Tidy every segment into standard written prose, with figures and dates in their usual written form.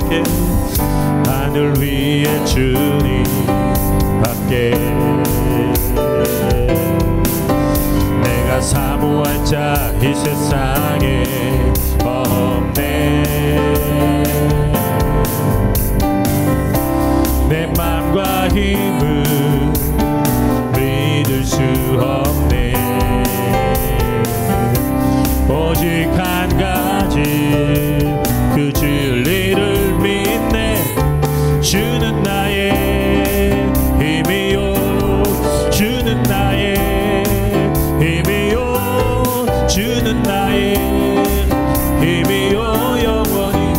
밖에 하늘 위에 주님 밖에 내가 사모할 자 이 세상에 없네. 내 맘과 힘을 믿을 수 없네. 오직 한 가지 그 진리를 믿네. 주는 나의 힘이요 주는 나의 힘이요 주는 나의 힘이요 영원히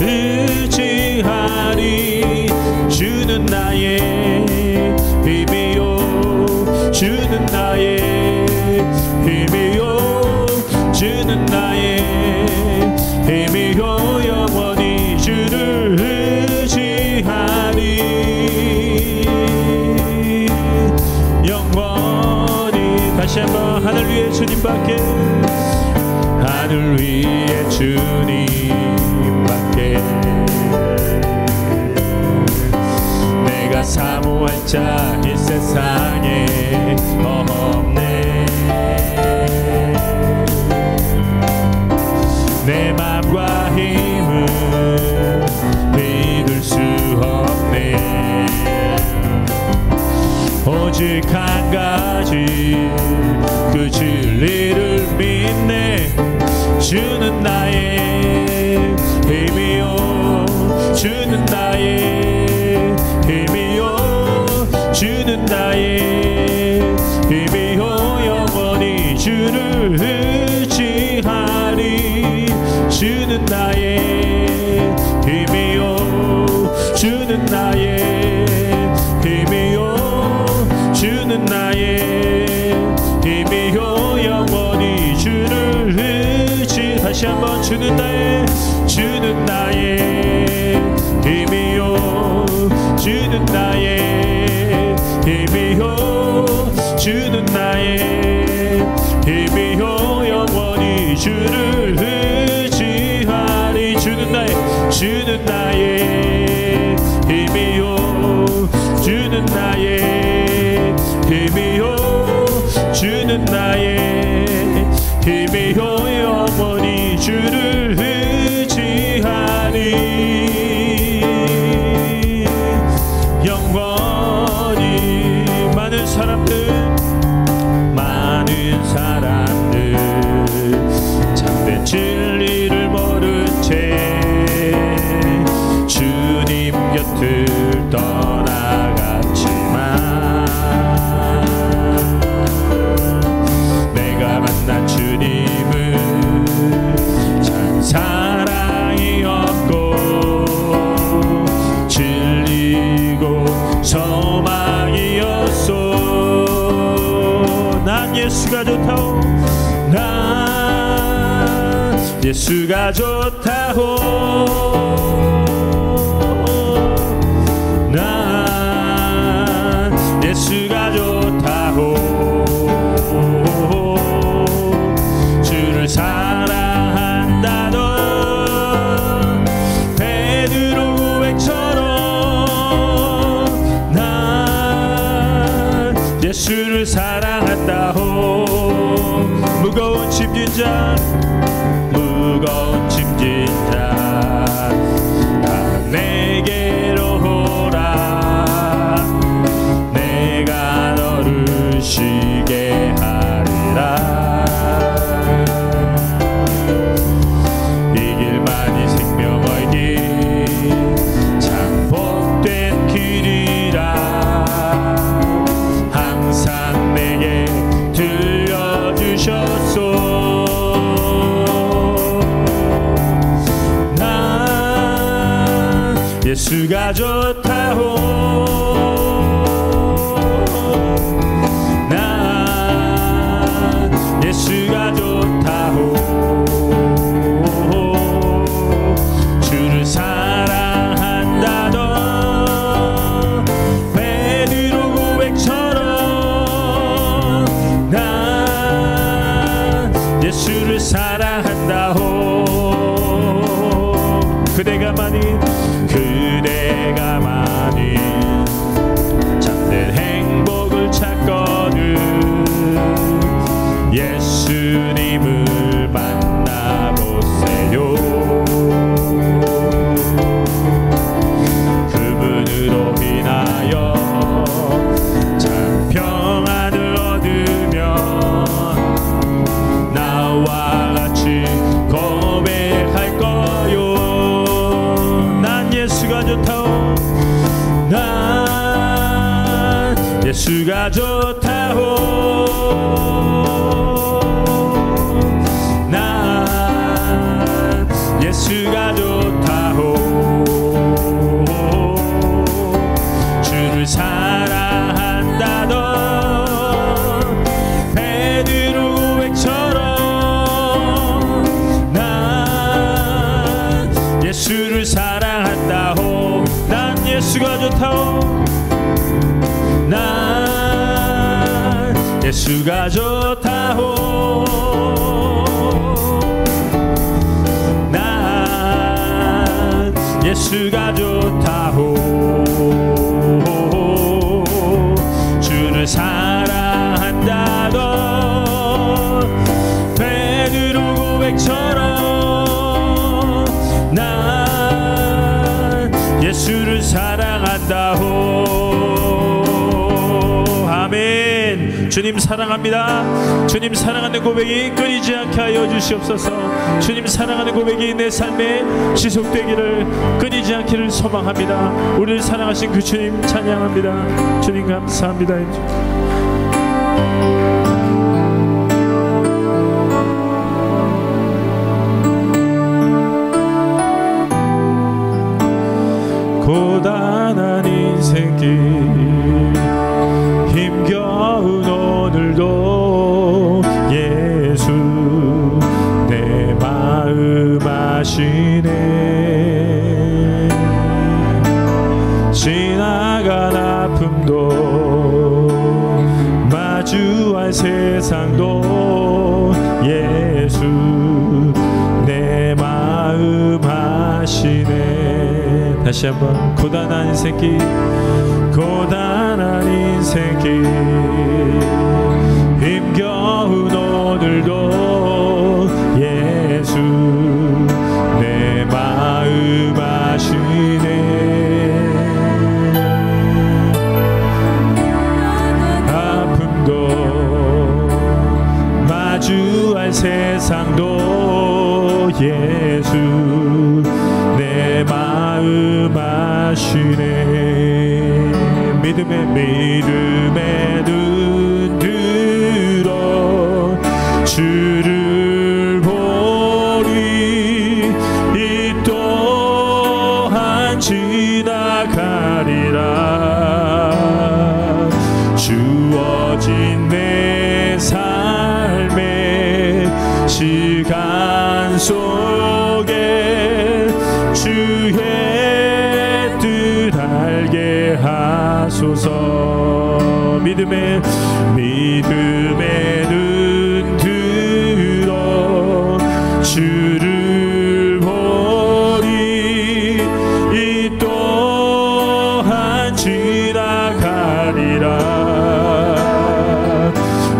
의지하리. 주는 나의 힘이요 주는 나의 힘이요 주는 나의 힘이요 영원히 주를 의지하리. 영원히 다시 한번 하늘 위에 주님 밖에 하늘 위에 주님 밖에 내가 사모할 자 이 세상에 없네. 내 맘과 힘을 믿을 수 없네. 오직 한 가지 그 진리를 믿네. 주는 나의 힘이요 주는 나의 힘이요 주는 나의 힘이요 영원히 주를 의지하리. 주는 나의 힘이요 주는 나의 힘이요 주는 나의 힘이요 영원히 주를 의지. 다시 한번 주는 나의 힘이요 주는 나의 힘이요 주는 나의 힘이요 영원히 주를 의지하리. 주는 나의 힘이요 주는 나의 힘이요 주는 나의 힘이요 영원히 주를 의지하리. 영원히 많은 사람들 참된 진리를 모른 채 주님 곁을 떠나갔지만 내가 만난 주님은 참 사랑이었고 진리고 소망이었소. 난 예수가 좋다오. 난 예수가 좋다오. 난 예수가 좋다오. 주를 사랑한다던 베드로 고백처럼 난 예수를 사랑한다오. 무거운 짐진 자 내게로 오라. 내가 너를 쉬게 하리라. 이 길만이 생명의 길 참 복된 길이라 항상 내게 들려주셨소. 예수가 좋다오. 난 예수가 좋다오. 주를 사랑한다던 베드로 고백처럼 난 예수를 사랑한다오. 그대가 만일 예수가 좋다호 난 예수가 좋다호 주를 사랑한다던 베드로 고백처럼 난 예수를 사랑한다호 난 예수가 좋다호 난 예수가 좋다호 난 예수가 좋다호 주를 사랑한다던 베드로 고백처럼 난 예수를 사랑한다호 아멘. 주님 사랑합니다. 주님 사랑하는 고백이 끊이지 않게 하여 주시옵소서. 주님 사랑하는 고백이 내 삶에 지속되기를 끊이지 않기를 소망합니다. 우리를 사랑하신 그 주님 찬양합니다. 주님 감사합니다. 고단한 인생길 힘겨운 오늘도 예수 내 마음 아시네 지나간 아픔도 마주할 세상도 예수 내 마음 아시네 다시 한번 고단한 인생길 고단한 인생길 힘겨운 오늘도 예수 내 마음 아시네 아픔도 마주할 세상도 예수 내 마음 아시네 믿음의 눈 들어 주를 보리 이 또한 지나가리라 주어진 내 삶의 시간 속에 주의 뜻 알게 하소서 믿음의 눈 들어 주를 보리 이 또한 지나가리라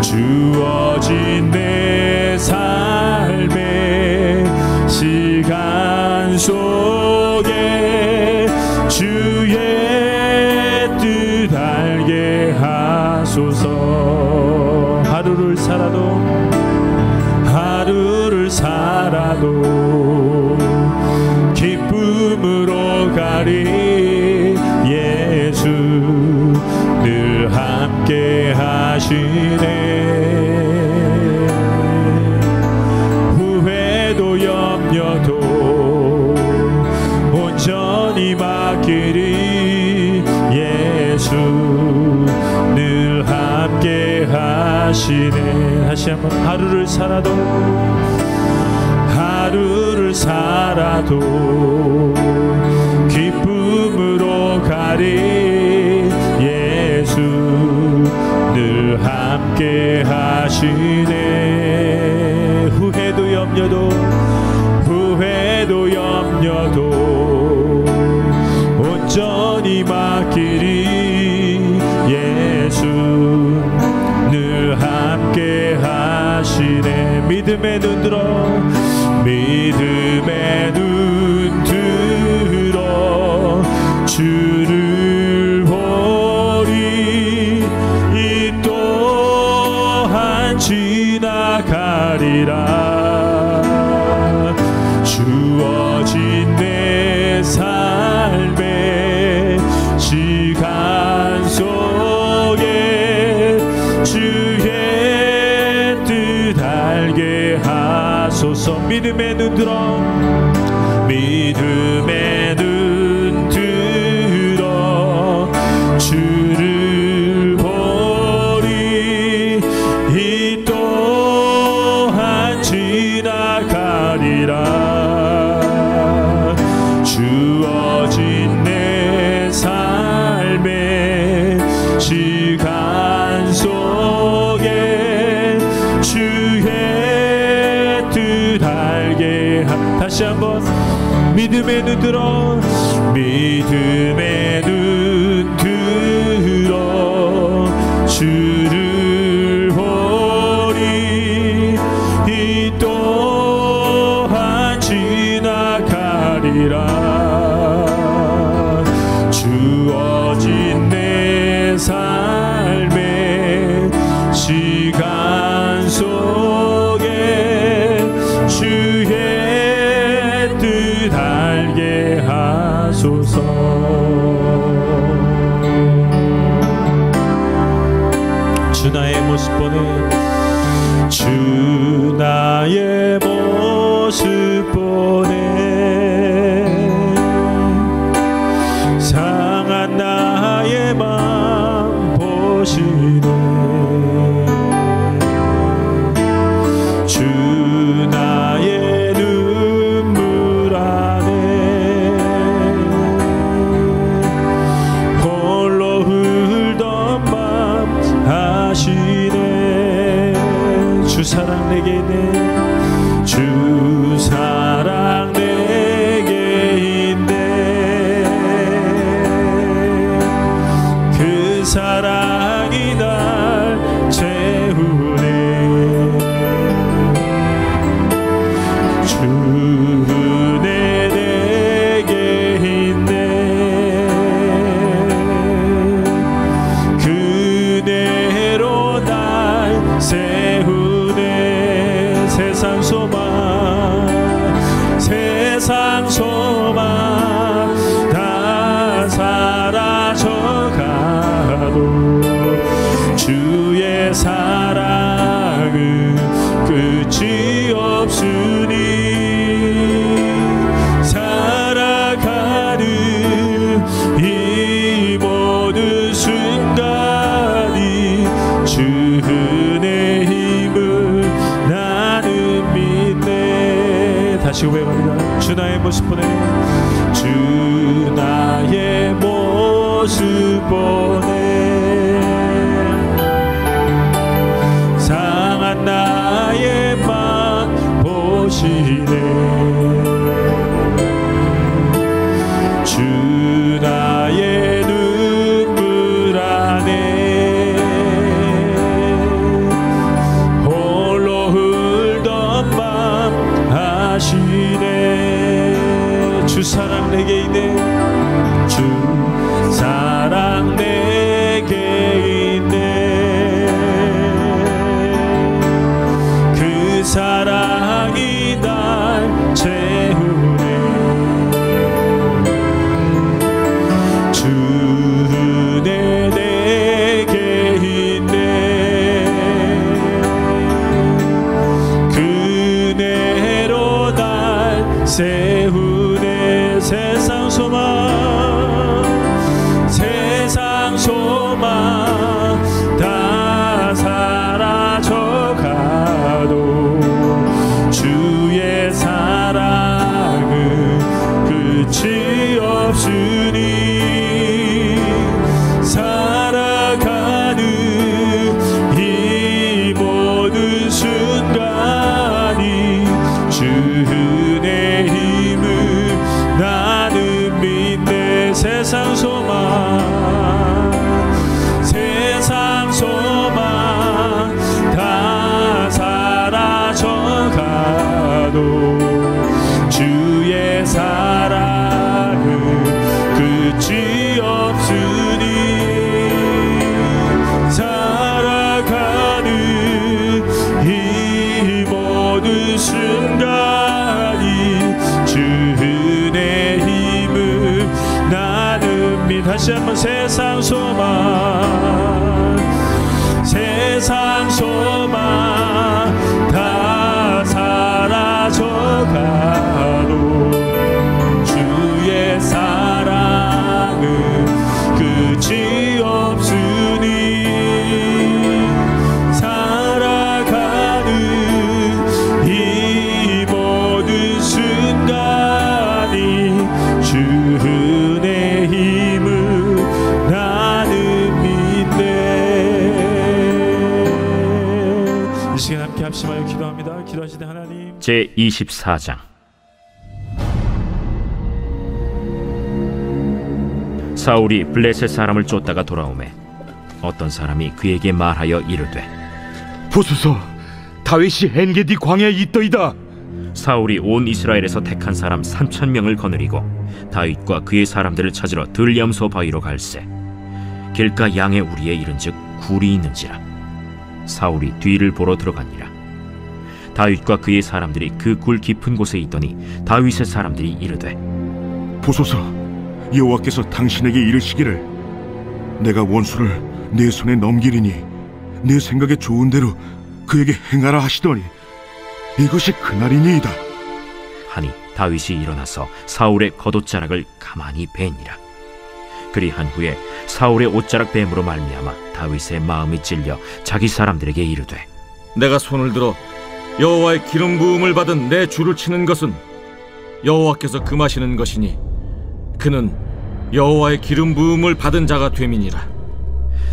주어진 내 삶의 시간 속에 주의 뜻 알게 하소서 하루를 살아도 기쁨으로 가리 예수 늘 함께 하시네 후회도 염려도 온전히 맡기리 예수 늘 함께 하시네 다시 한번 하루를 살아도 기쁨으로 가리 예수 늘 함께 하시네 후회도 염려도 온전히 맡기리 예수 늘 함께 하시네 믿음의 눈 들어 주를 보리 이 또한 지나가리라 주어진 내 삶의 시간 속에 하소서. 믿음의 눈 들어, 믿음의 눈 들어 주를 보리. 이 또한 지나가리라. 주어진 내 삶의 시간 속에 주의 뜻 알게 다시 한번. 믿음의 눈 들어, 믿음의 눈 들어 주를 보리. 이 또한 지나가리라. 주어진 내 삶의 시간 속에 주의 뜻 알게 하소서. 주 나의 모습 보내, 주 나의 모습 보내. 상한 나의 맘 보시네. 주 나의 눈물 안에 홀로 흘던 맘 아시네. 주 사랑 내게 있네. 주 사랑 내게 있네. 그 사랑이 날 채우네. 주 은혜 내게 있네. 그 은혜로 날 세우네. 세상 소망, 세상 소망 다 사라져가도 주의 사랑은 끝이 없으니. 살아가는 이 모든 순간이 주 은혜 힘을 나는 믿네. 다시 고백합니다. 주 나의 모습 보내, 주 나의 모습 보내. 상한 나의 맘 보시네. 주 나의 눈물 안에 홀로 흘던 맘 아시네. 주 사랑 내게 있네. 주 사랑 내게 있네. 그 사랑이 날 채우네. 주 은혜 내게 있네. 그 은혜로 날 세우네. 세상 소망, 세상 소망 다 사라져가도 주의 사랑은 끝이 없으니. 살아가는 이 모든 순간이 주 은혜 힘을 나는 믿네. 세상 소망, 세상 소망 다 사라져가도 주의 사랑은 끝이 없으니. 살아가는 이 모든 순간이 주 은혜 힘을 나는 믿. 다시 한번. 세상 소망, 세상 소망 다 사라 제24장. 사울이 블레셋 사람을 쫓다가 돌아오매 어떤 사람이 그에게 말하여 이르되, 보소서, 다윗이 엔게디 광야에 있더이다. 사울이 온 이스라엘에서 택한 사람 3,000명을 거느리고 다윗과 그의 사람들을 찾으러 들염소 바위로 갈새 길가 양의 우리에 이른즉 굴이 있는지라. 사울이 뒤를 보러 들어가니라. 다윗과 그의 사람들이 그 굴 깊은 곳에 있더니 다윗의 사람들이 이르되, 보소서, 여호와께서 당신에게 이르시기를 내가 원수를 내 손에 넘기리니 내 생각에 좋은 대로 그에게 행하라 하시더니 이것이 그날이니이다 하니 다윗이 일어나서 사울의 겉옷자락을 가만히 베니라. 그리한 후에 사울의 옷자락 뱀으로 말미암아 다윗의 마음이 찔려 자기 사람들에게 이르되, 내가 손을 들어 여호와의 기름 부음을 받은 내 줄을 치는 것은 여호와께서 금하시는 것이니 그는 여호와의 기름 부음을 받은 자가 됨이니라.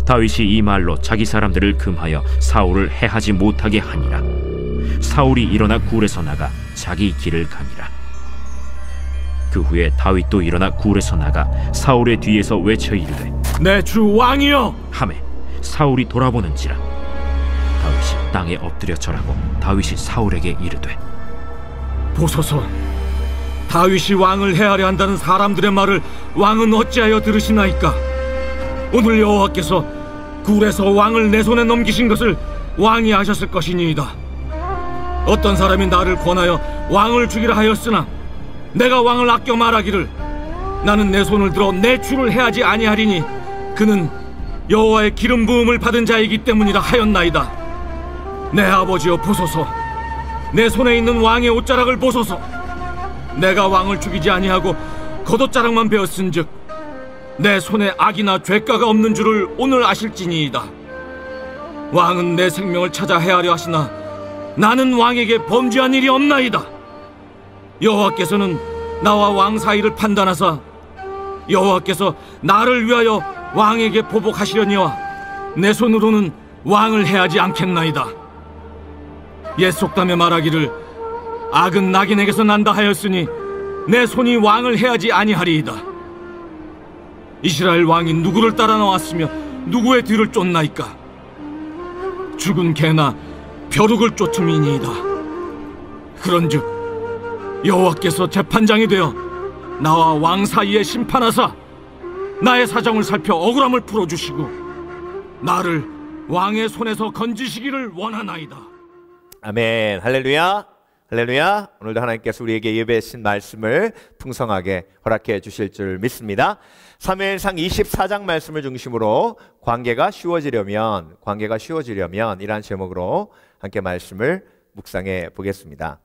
다윗이 이 말로 자기 사람들을 금하여 사울을 해하지 못하게 하니라. 사울이 일어나 굴에서 나가 자기 길을 가니라. 그 후에 다윗도 일어나 굴에서 나가 사울의 뒤에서 외쳐 이르되, 내 주 왕이여 하매 사울이 돌아보는지라. 다윗이 땅에 엎드려 절하고 다윗이 사울에게 이르되, 보소서, 다윗이 왕을 해하려 한다는 사람들의 말을 왕은 어찌하여 들으시나이까? 오늘 여호와께서 굴에서 왕을 내 손에 넘기신 것을 왕이 아셨을 것이니이다. 어떤 사람이 나를 권하여 왕을 죽이라 하였으나 내가 왕을 아껴 말하기를 나는 내 손을 들어 내 주를 해하지 아니하리니 그는 여호와의 기름 부음을 받은 자이기 때문이라 하였나이다. 내 아버지여 보소서, 내 손에 있는 왕의 옷자락을 보소서. 내가 왕을 죽이지 아니하고 겉옷자락만 베었은즉 내 손에 악이나 죄가가 없는 줄을 오늘 아실지니이다. 왕은 내 생명을 찾아 해하려 하시나 나는 왕에게 범죄한 일이 없나이다. 여호와께서는 나와 왕 사이를 판단하사 여호와께서 나를 위하여 왕에게 보복하시려니와 내 손으로는 왕을 해하지 않겠나이다. 옛 속담에 말하기를 악은 낙인에게서 난다 하였으니 내 손이 왕을 해하지 아니하리이다. 이스라엘 왕이 누구를 따라 나왔으며 누구의 뒤를 쫓나이까? 죽은 개나 벼룩을 쫓음이니이다. 그런즉 여호와께서 재판장이 되어 나와 왕 사이에 심판하사 나의 사정을 살펴 억울함을 풀어주시고 나를 왕의 손에서 건지시기를 원하나이다. 아멘. 할렐루야. 할렐루야. 오늘도 하나님께서 우리에게 예배하신 말씀을 풍성하게 허락해 주실 줄 믿습니다. 사무엘상 24장 말씀을 중심으로 관계가 쉬워지려면 이란 제목으로 함께 말씀을 묵상해 보겠습니다.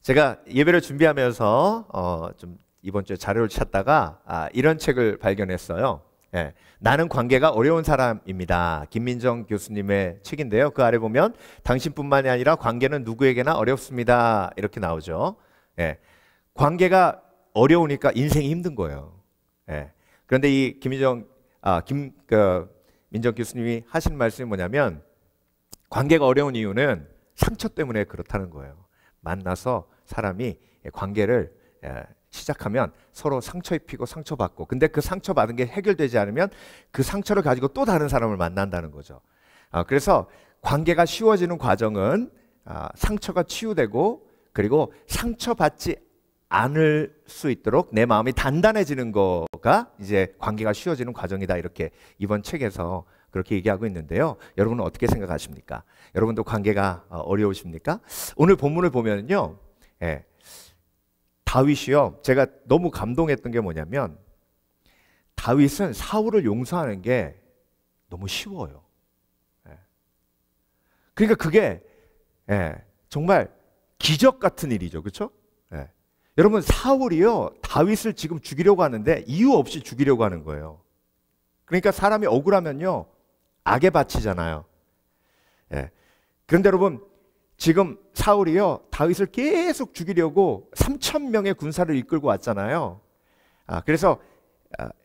제가 예배를 준비하면서 좀 이번 주에 자료를 찾다가 이런 책을 발견했어요. 나는 관계가 어려운 사람입니다. 김민정 교수님의 책인데요. 그 아래 보면 당신뿐만이 아니라 관계는 누구에게나 어렵습니다. 이렇게 나오죠. 관계가 어려우니까 인생이 힘든 거예요. 그런데 이 민정 교수님이 하신 말씀이 뭐냐면 관계가 어려운 이유는 상처 때문에 그렇다는 거예요. 만나서 사람이 관계를 시작하면 서로 상처 입히고 상처받고, 근데 그 상처받은 게 해결되지 않으면 그 상처를 가지고 또 다른 사람을 만난다는 거죠. 그래서 관계가 쉬워지는 과정은 상처가 치유되고, 그리고 상처받지 않을 수 있도록 내 마음이 단단해지는 거가 이제 관계가 쉬워지는 과정이다, 이렇게 이번 책에서 그렇게 얘기하고 있는데요. 여러분은 어떻게 생각하십니까? 여러분도 관계가 어려우십니까? 오늘 본문을 보면요, 다윗이요, 제가 너무 감동했던 게 뭐냐면 다윗은 사울을 용서하는 게 너무 쉬워요. 그러니까 그게 정말 기적 같은 일이죠. 그렇죠? 여러분, 사울이요 다윗을 지금 죽이려고 하는데 이유 없이 죽이려고 하는 거예요. 그러니까 사람이 억울하면요 악에 바치잖아요. 그런데 여러분, 지금 사울이요 다윗을 계속 죽이려고 3,000명의 군사를 이끌고 왔잖아요. 그래서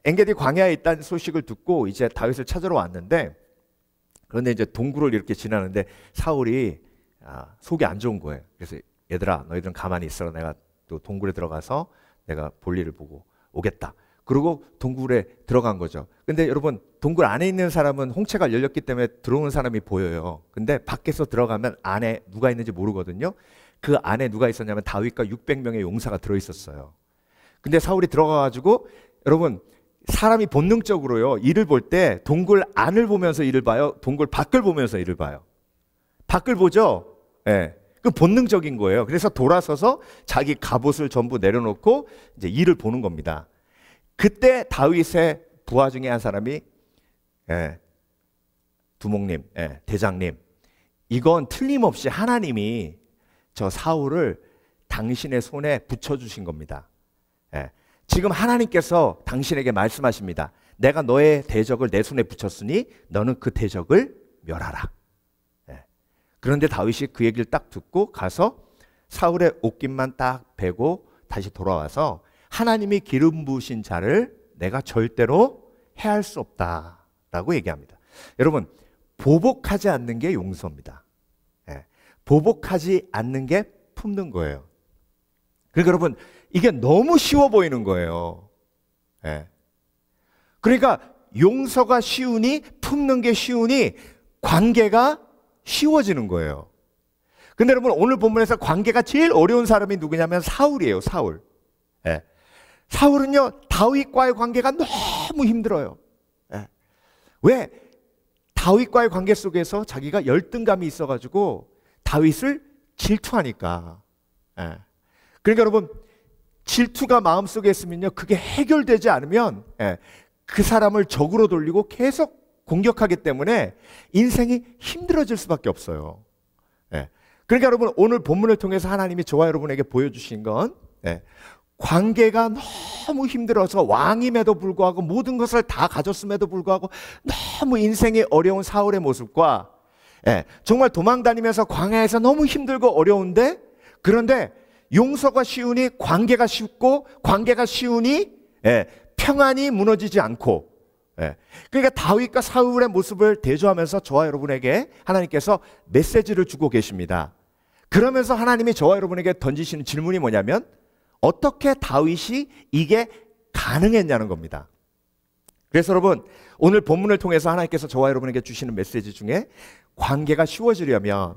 엔게디 광야에 있다는 소식을 듣고 이제 다윗을 찾으러 왔는데, 그런데 이제 동굴을 이렇게 지나는데 사울이 속이 안 좋은 거예요. 그래서 얘들아 너희들은 가만히 있어라. 내가 또 동굴에 들어가서 내가 볼일을 보고 오겠다. 그리고 동굴에 들어간 거죠. 근데 여러분 동굴 안에 있는 사람은 홍채가 열렸기 때문에 들어오는 사람이 보여요. 근데 밖에서 들어가면 안에 누가 있는지 모르거든요. 그 안에 누가 있었냐면 다윗과 600명의 용사가 들어있었어요. 근데 사울이 들어가가지고 여러분 사람이 본능적으로요 일을 볼 때 동굴 안을 보면서 일을 봐요? 동굴 밖을 보면서 일을 봐요? 밖을 보죠? 예. 그 본능적인 거예요. 그래서 돌아서서 자기 갑옷을 전부 내려놓고 이제 일을 보는 겁니다. 그때 다윗의 부하 중에 한 사람이 두목님, 대장님, 이건 틀림없이 하나님이 저 사울을 당신의 손에 붙여주신 겁니다. 지금 하나님께서 당신에게 말씀하십니다. 내가 너의 대적을 내 손에 붙였으니 너는 그 대적을 멸하라. 그런데 다윗이 그 얘기를 딱 듣고 가서 사울의 옷깃만 딱 베고 다시 돌아와서 하나님이 기름 부으신 자를 내가 절대로 해할 수 없다라고 얘기합니다. 여러분 보복하지 않는 게 용서입니다. 보복하지 않는 게 품는 거예요. 그러니까 여러분 이게 너무 쉬워 보이는 거예요. 그러니까 용서가 쉬우니 품는 게 쉬우니 관계가 쉬워지는 거예요. 근데 여러분 오늘 본문에서 관계가 제일 어려운 사람이 누구냐면 사울이에요. 사울. 사울은요 다윗과의 관계가 너무 힘들어요. 왜? 다윗과의 관계 속에서 자기가 열등감이 있어가지고 다윗을 질투하니까. 그러니까 여러분 질투가 마음속에 있으면요 그게 해결되지 않으면 그 사람을 적으로 돌리고 계속 공격하기 때문에 인생이 힘들어질 수밖에 없어요. 그러니까 여러분 오늘 본문을 통해서 하나님이 저와 여러분에게 보여주신 건 관계가 너무 힘들어서 왕임에도 불구하고 모든 것을 다 가졌음에도 불구하고 너무 인생이 어려운 사울의 모습과 정말 도망다니면서 광야에서 너무 힘들고 어려운데 그런데 용서가 쉬우니 관계가 쉽고 관계가 쉬우니 평안이 무너지지 않고 그러니까 다윗과 사울의 모습을 대조하면서 저와 여러분에게 하나님께서 메시지를 주고 계십니다. 그러면서 하나님이 저와 여러분에게 던지시는 질문이 뭐냐면 어떻게 다윗이 이게 가능했냐는 겁니다. 그래서 여러분 오늘 본문을 통해서 하나님께서 저와 여러분에게 주시는 메시지 중에 관계가 쉬워지려면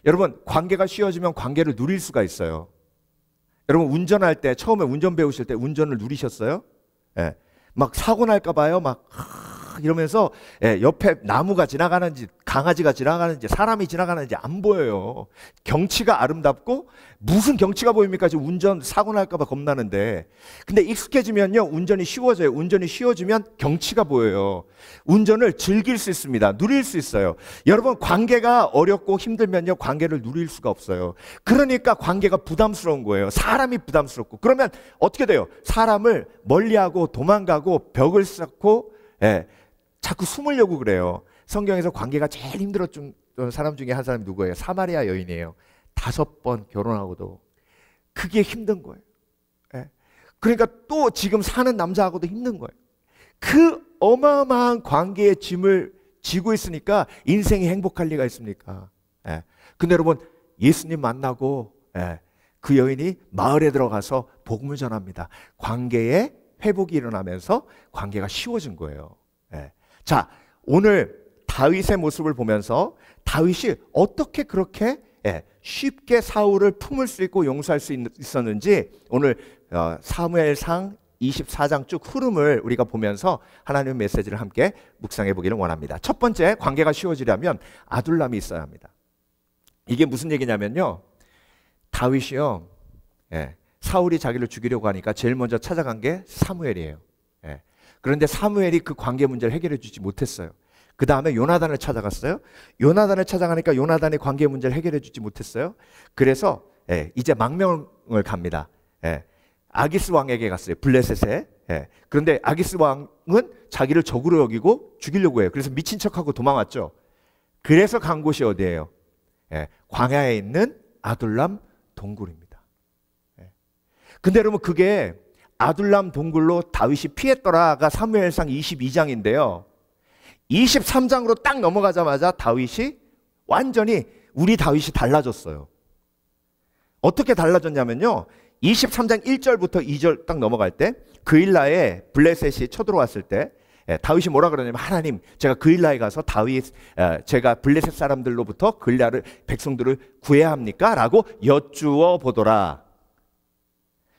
여러분 관계가 쉬워지면 관계를 누릴 수가 있어요. 여러분 운전할 때 처음에 운전 배우실 때 운전을 누리셨어요? 막 사고 날까 봐요. 막 이러면서 옆에 나무가 지나가는지 강아지가 지나가는지 사람이 지나가는지 안 보여요. 경치가 아름답고 무슨 경치가 보입니까? 지금 운전 사고 날까 봐 겁나는데. 근데 익숙해지면요 운전이 쉬워져요. 운전이 쉬워지면 경치가 보여요. 운전을 즐길 수 있습니다. 누릴 수 있어요. 여러분 관계가 어렵고 힘들면요 관계를 누릴 수가 없어요. 그러니까 관계가 부담스러운 거예요. 사람이 부담스럽고. 그러면 어떻게 돼요? 사람을 멀리하고 도망가고 벽을 쌓고 자꾸 숨으려고 그래요. 성경에서 관계가 제일 힘들었던 사람 중에 한 사람이 누구예요? 사마리아 여인이에요. 5번 결혼하고도 그게 힘든 거예요. 그러니까 또 지금 사는 남자하고도 힘든 거예요. 그 어마어마한 관계의 짐을 지고 있으니까 인생이 행복할 리가 있습니까? 근데 여러분 예수님 만나고 그 여인이 마을에 들어가서 복음을 전합니다. 관계에 회복이 일어나면서 관계가 쉬워진 거예요. 자, 오늘 다윗의 모습을 보면서 다윗이 어떻게 그렇게 쉽게 사울을 품을 수 있고 용서할 수 있었는지 오늘 사무엘상 24장 쭉 흐름을 우리가 보면서 하나님의 메시지를 함께 묵상해 보기를 원합니다. 첫 번째, 관계가 쉬워지려면 아둘람이 있어야 합니다. 이게 무슨 얘기냐면요, 다윗이요 사울이 자기를 죽이려고 하니까 제일 먼저 찾아간 게 사무엘이에요. 그런데 사무엘이 그 관계 문제를 해결해 주지 못했어요. 그 다음에 요나단을 찾아갔어요. 요나단을 찾아가니까 요나단이 관계 문제를 해결해 주지 못했어요. 그래서 이제 망명을 갑니다. 아기스 왕에게 갔어요. 블레셋에. 그런데 아기스 왕은 자기를 적으로 여기고 죽이려고 해요. 그래서 미친 척하고 도망왔죠. 그래서 간 곳이 어디예요? 광야에 있는 아둘람 동굴입니다. 근데 여러분 그게 아둘람 동굴로 다윗이 피했더라가 사무엘상 22장인데요. 23장으로 딱 넘어가자마자 다윗이 완전히 우리 다윗이 달라졌어요. 어떻게 달라졌냐면요. 23장 1절부터 2절 딱 넘어갈 때 그일라에 블레셋이 쳐들어왔을 때 다윗이 뭐라 그러냐면 하나님 제가 그일라에 가서 제가 블레셋 사람들로부터 그일라를 백성들을 구해야 합니까? 라고 여쭈어 보더라.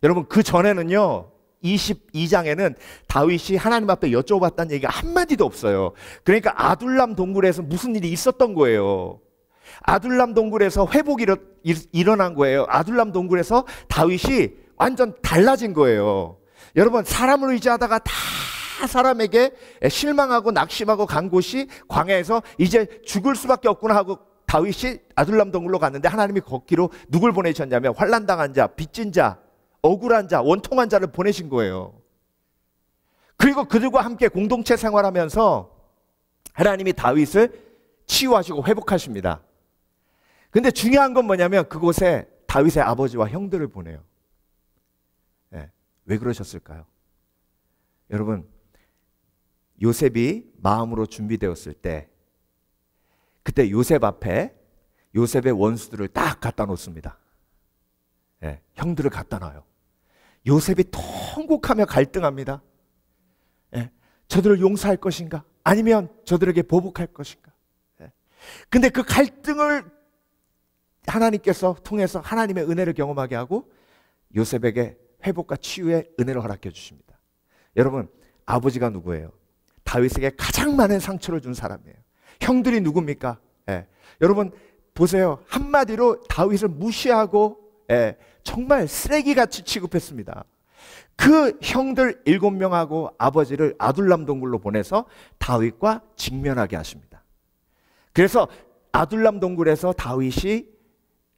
여러분 그 전에는요 22장에는 다윗이 하나님 앞에 여쭤봤다는 얘기가 한마디도 없어요. 그러니까 아둘람 동굴에서 무슨 일이 있었던 거예요. 아둘람 동굴에서 회복이 일어난 거예요. 아둘람 동굴에서 다윗이 완전 달라진 거예요. 여러분 사람을 의지하다가 다 사람에게 실망하고 낙심하고 간 곳이 광야에서 이제 죽을 수밖에 없구나 하고 다윗이 아둘람 동굴로 갔는데 하나님이 걷기로 누굴 보내셨냐면 환난당한 자, 빚진 자, 억울한 자, 원통한 자를 보내신 거예요. 그리고 그들과 함께 공동체 생활하면서 하나님이 다윗을 치유하시고 회복하십니다. 근데 중요한 건 뭐냐면 그곳에 다윗의 아버지와 형들을 보내요. 왜 그러셨을까요? 여러분 요셉이 마음으로 준비되었을 때 그때 요셉 앞에 요셉의 원수들을 딱 갖다 놓습니다. 형들을 갖다 놔요. 요셉이 통곡하며 갈등합니다. 저들을 용서할 것인가? 아니면 저들에게 보복할 것인가? 근데 그 갈등을 하나님께서 통해서 하나님의 은혜를 경험하게 하고 요셉에게 회복과 치유의 은혜를 허락해 주십니다. 여러분 아버지가 누구예요? 다윗에게 가장 많은 상처를 준 사람이에요. 형들이 누굽니까? 여러분 보세요. 한마디로 다윗을 무시하고 정말 쓰레기같이 취급했습니다. 그 형들 7명하고 아버지를 아둘람 동굴로 보내서 다윗과 직면하게 하십니다. 그래서 아둘람 동굴에서 다윗이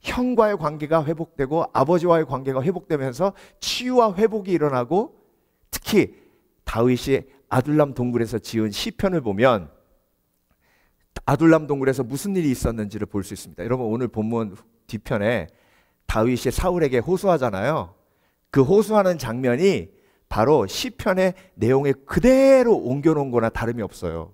형과의 관계가 회복되고 아버지와의 관계가 회복되면서 치유와 회복이 일어나고 특히 다윗이 아둘람 동굴에서 지은 시편을 보면 아둘람 동굴에서 무슨 일이 있었는지를 볼 수 있습니다. 여러분 오늘 본문 뒤편에 다윗이 사울에게 호소하잖아요. 그 호소하는 장면이 바로 시편의 내용에 그대로 옮겨놓은 거나 다름이 없어요.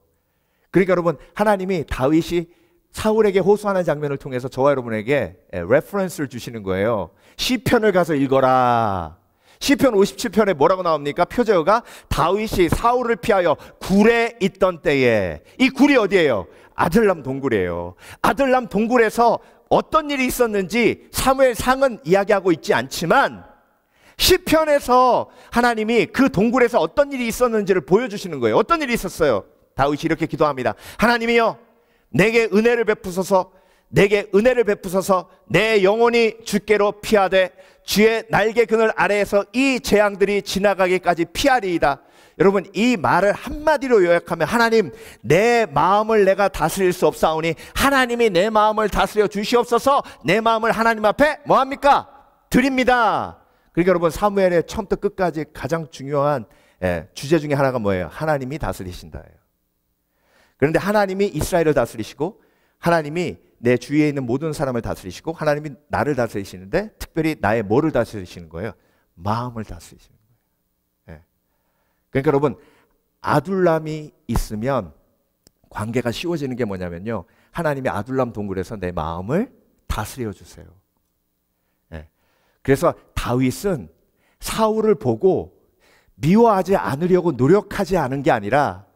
그러니까 여러분 하나님이 다윗이 사울에게 호소하는 장면을 통해서 저와 여러분에게 레퍼런스를 주시는 거예요. 시편을 가서 읽어라. 시편 57편에 뭐라고 나옵니까? 표제어가 다윗이 사울을 피하여 굴에 있던 때에. 이 굴이 어디예요? 아들람 동굴이에요. 아들람 동굴에서 어떤 일이 있었는지 사무엘상은 이야기하고 있지 않지만 시편에서 하나님이 그 동굴에서 어떤 일이 있었는지를 보여주시는 거예요. 어떤 일이 있었어요? 다윗이 이렇게 기도합니다. 하나님이여 내게 은혜를 베푸소서, 내게 은혜를 베푸소서. 내 영혼이 주께로 피하되 주의 날개 그늘 아래에서 이 재앙들이 지나가기까지 피하리이다. 여러분 이 말을 한마디로 요약하면 하나님 내 마음을 내가 다스릴 수 없사오니 하나님이 내 마음을 다스려 주시옵소서. 내 마음을 하나님 앞에 뭐합니까? 드립니다. 그러니까 여러분 사무엘의 처음부터 끝까지 가장 중요한 주제 중에 하나가 뭐예요? 하나님이 다스리신다예요. 그런데 하나님이 이스라엘을 다스리시고 하나님이 내 주위에 있는 모든 사람을 다스리시고 하나님이 나를 다스리시는데 특별히 나의 뭐를 다스리시는 거예요? 마음을 다스리시는 거예요. 그러니까 여러분 아둘람이 있으면 관계가 쉬워지는 게 뭐냐면요, 하나님이 아둘람 동굴에서 내 마음을 다스려 주세요. 그래서 다윗은 사울을 보고 미워하지 않으려고 노력하지 않은 게 아니라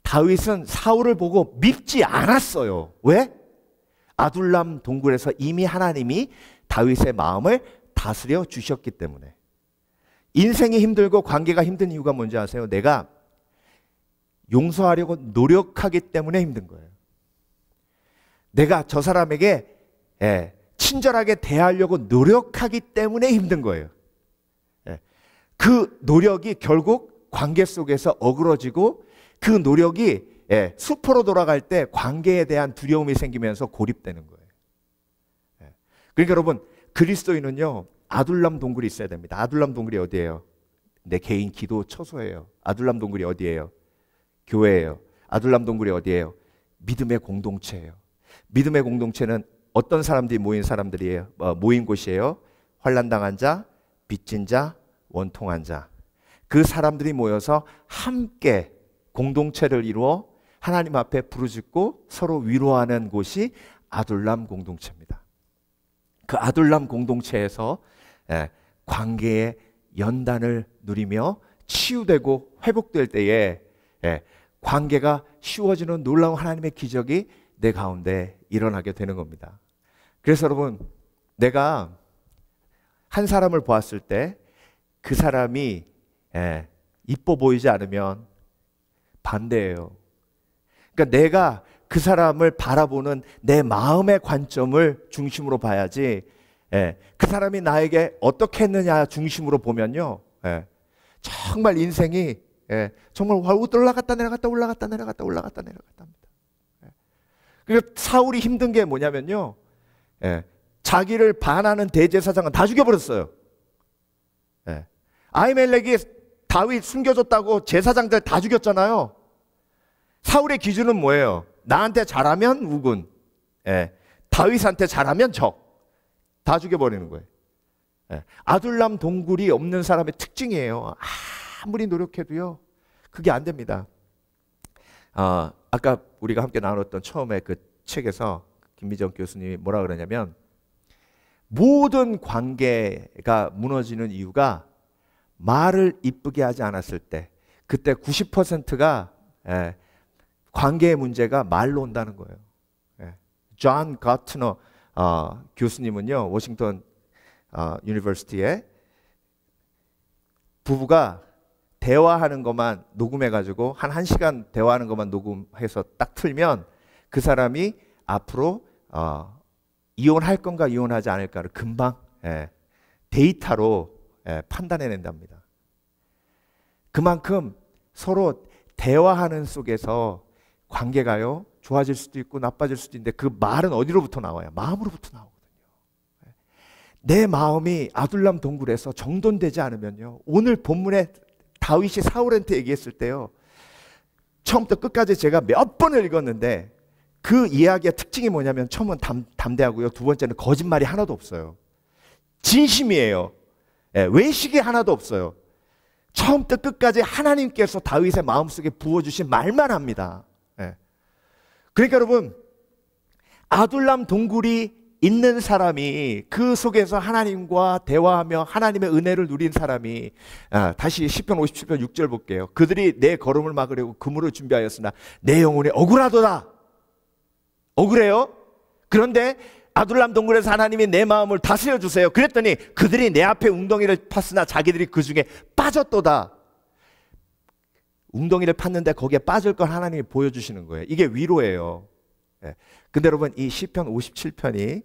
다윗은 사울을 보고 밉지 않았어요. 왜? 아둘람 동굴에서 이미 하나님이 다윗의 마음을 다스려 주셨기 때문에. 인생이 힘들고 관계가 힘든 이유가 뭔지 아세요? 내가 용서하려고 노력하기 때문에 힘든 거예요. 내가 저 사람에게 친절하게 대하려고 노력하기 때문에 힘든 거예요. 그 노력이 결국 관계 속에서 어그러지고 그 노력이 수포로 돌아갈 때 관계에 대한 두려움이 생기면서 고립되는 거예요. 그러니까 여러분 그리스도인은요 아둘람 동굴이 있어야 됩니다. 아둘람 동굴이 어디예요? 내 개인 기도 처소예요. 아둘람 동굴이 어디예요? 교회예요. 아둘람 동굴이 어디예요? 믿음의 공동체예요. 믿음의 공동체는 어떤 사람들이 모인 사람들이에요? 모인 곳이에요. 환난당한 자, 빚진 자, 원통한 자. 그 사람들이 모여서 함께 공동체를 이루어 하나님 앞에 부르짖고 서로 위로하는 곳이 아둘람 공동체입니다. 그 아둘람 공동체에서 관계의 연단을 누리며 치유되고 회복될 때에 관계가 쉬워지는 놀라운 하나님의 기적이 내 가운데 일어나게 되는 겁니다. 그래서 여러분, 내가 한 사람을 보았을 때 그 사람이 이뻐 보이지 않으면 반대예요. 그러니까 내가 그 사람을 바라보는 내 마음의 관점을 중심으로 봐야지, 그 사람이 나에게 어떻게 했느냐 중심으로 보면요, 정말 인생이 정말 올라갔다 내려갔다 올라갔다 내려갔다 올라갔다 내려갔다 합니다. 그러니까 사울이 힘든 게 뭐냐면요, 자기를 반하는 대제사장은 다 죽여버렸어요. 아히멜렉이 다윗 숨겨줬다고 제사장들 다 죽였잖아요. 사울의 기준은 뭐예요? 나한테 잘하면 우군, 다윗한테 잘하면 적. 다 죽여버리는 거예요. 아둘람 동굴이 없는 사람의 특징이에요. 아무리 노력해도요, 그게 안 됩니다. 아까 우리가 함께 나눴던 처음에 그 책에서 김미정 교수님이 뭐라 그러냐면, 모든 관계가 무너지는 이유가 말을 이쁘게 하지 않았을 때, 그때 90%가 관계의 문제가 말로 온다는 거예요. 존 가트너 교수님은요, 워싱턴 유니버시티에 부부가 대화하는 것만 녹음해가지고 한 1시간 대화하는 것만 녹음해서 딱 틀면 그 사람이 앞으로 이혼할 건가 이혼하지 않을까를 금방 데이터로 판단해낸답니다. 그만큼 서로 대화하는 속에서 관계가요, 좋아질 수도 있고 나빠질 수도 있는데, 그 말은 어디로부터 나와요? 마음으로부터 나오거든요. 내 마음이 아둘람 동굴에서 정돈되지 않으면요, 오늘 본문에 다윗이 사울한테 얘기했을 때요, 처음부터 끝까지 제가 몇 번을 읽었는데 그 이야기의 특징이 뭐냐면, 처음은 담대하고요, 두 번째는 거짓말이 하나도 없어요. 진심이에요. 외식이 하나도 없어요. 처음부터 끝까지 하나님께서 다윗의 마음속에 부어주신 말만 합니다. 그러니까 여러분, 아둘람 동굴이 있는 사람이, 그 속에서 하나님과 대화하며 하나님의 은혜를 누린 사람이, 다시 시편 57편 6절 볼게요. 그들이 내 걸음을 막으려고 그물을 준비하였으나 내 영혼이 억울하도다. 억울해요. 그런데 아둘람 동굴에서 하나님이 내 마음을 다스려 주세요. 그랬더니 그들이 내 앞에 웅덩이를 팠으나 자기들이 그 중에 빠졌도다. 웅덩이를 팠는데 거기에 빠질 걸 하나님이 보여주시는 거예요. 이게 위로예요. 근데 여러분, 이 시편 57편이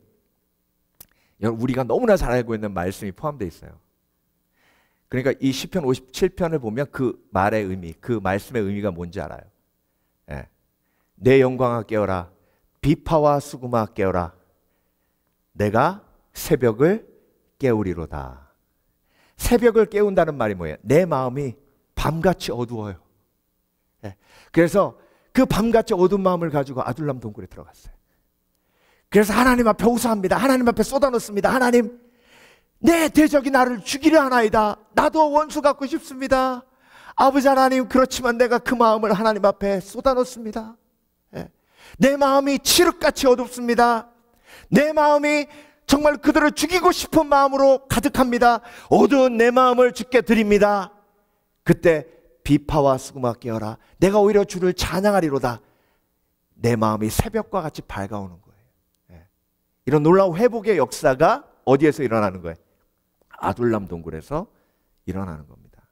우리가 너무나 잘 알고 있는 말씀이 포함되어 있어요. 그러니까 이 시편 57편을 보면 그 말의 의미, 그 말씀의 의미가 뭔지 알아요. 내 영광아 깨어라, 비파와 수금아 깨어라, 내가 새벽을 깨우리로다. 새벽을 깨운다는 말이 뭐예요? 내 마음이 밤같이 어두워요. 그래서 그 밤같이 어두운 마음을 가지고 아둘람 동굴에 들어갔어요. 그래서 하나님 앞에 호소합니다. 하나님 앞에 쏟아놓습니다. 하나님, 내 대적이 나를 죽이려 하나이다. 나도 원수 갖고 싶습니다. 아버지 하나님, 그렇지만 내가 그 마음을 하나님 앞에 쏟아놓습니다. 내 마음이 칠흑같이 어둡습니다. 내 마음이 정말 그들을 죽이고 싶은 마음으로 가득합니다. 어두운 내 마음을 주께 드립니다. 그때 비파와 수금아 깨어라, 내가 오히려 주를 찬양하리로다. 내 마음이 새벽과 같이 밝아오는 거예요. 이런 놀라운 회복의 역사가 어디에서 일어나는 거예요? 아둘람 동굴에서 일어나는 겁니다.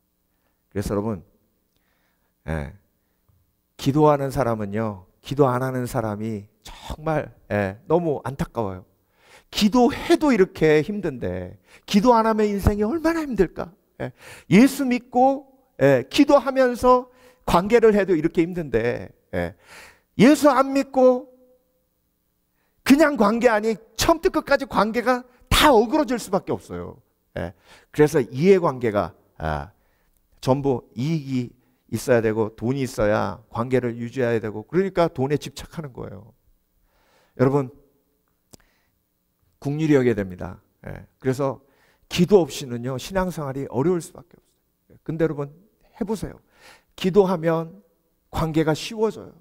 그래서 여러분, 기도하는 사람은요, 기도 안 하는 사람이 정말 너무 안타까워요. 기도해도 이렇게 힘든데 기도 안 하면 인생이 얼마나 힘들까? 예수 믿고 기도하면서 관계를 해도 이렇게 힘든데, 예수 안 믿고 그냥 관계 아니 처음부터 끝까지 관계가 다 어그러질 수밖에 없어요. 그래서 이해관계가 전부 이익이 있어야 되고 돈이 있어야 관계를 유지해야 되고, 그러니까 돈에 집착하는 거예요. 여러분, 국률이 여겨야 됩니다. 그래서 기도 없이는요, 신앙생활이 어려울 수밖에 없어요. 근데 여러분, 해보세요. 기도하면 관계가 쉬워져요.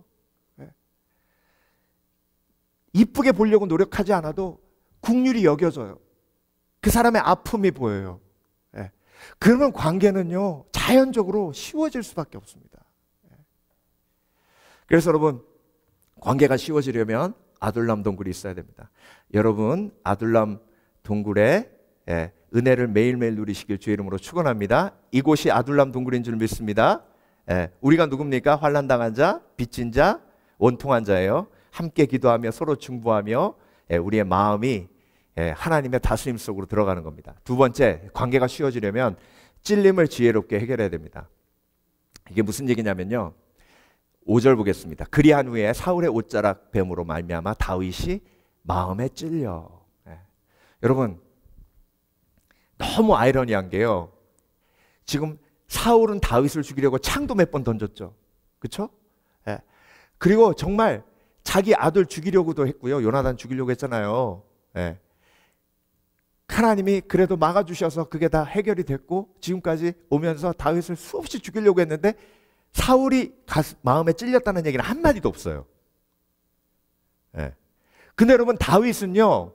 이쁘게 보려고 노력하지 않아도 긍휼히 여겨져요. 그 사람의 아픔이 보여요. 예. 그러면 관계는요, 자연적으로 쉬워질 수밖에 없습니다. 예. 그래서 여러분, 관계가 쉬워지려면 아둘람 동굴이 있어야 됩니다. 여러분, 아둘람 동굴에 은혜를 매일매일 누리시길 주의 이름으로 축원합니다. 이곳이 아둘람 동굴인 줄 믿습니다. 우리가 누굽니까? 환난당한 자, 빚진 자, 원통한 자예요. 함께 기도하며 서로 중보하며 우리의 마음이 하나님의 다스림 속으로 들어가는 겁니다. 두 번째, 관계가 쉬워지려면 찔림을 지혜롭게 해결해야 됩니다. 이게 무슨 얘기냐면요, 5절 보겠습니다. 그리한 후에 사울의 옷자락 뱀으로 말미암아 다윗이 마음에 찔려. 여러분, 너무 아이러니한 게요, 지금 사울은 다윗을 죽이려고 창도 몇 번 던졌죠. 그렇죠? 그리고 정말 자기 아들 죽이려고도 했고요, 요나단 죽이려고 했잖아요. 하나님이 그래도 막아주셔서 그게 다 해결이 됐고 지금까지 오면서 다윗을 수없이 죽이려고 했는데 사울이 마음에 찔렸다는 얘기는 한마디도 없어요. 근데 여러분, 다윗은요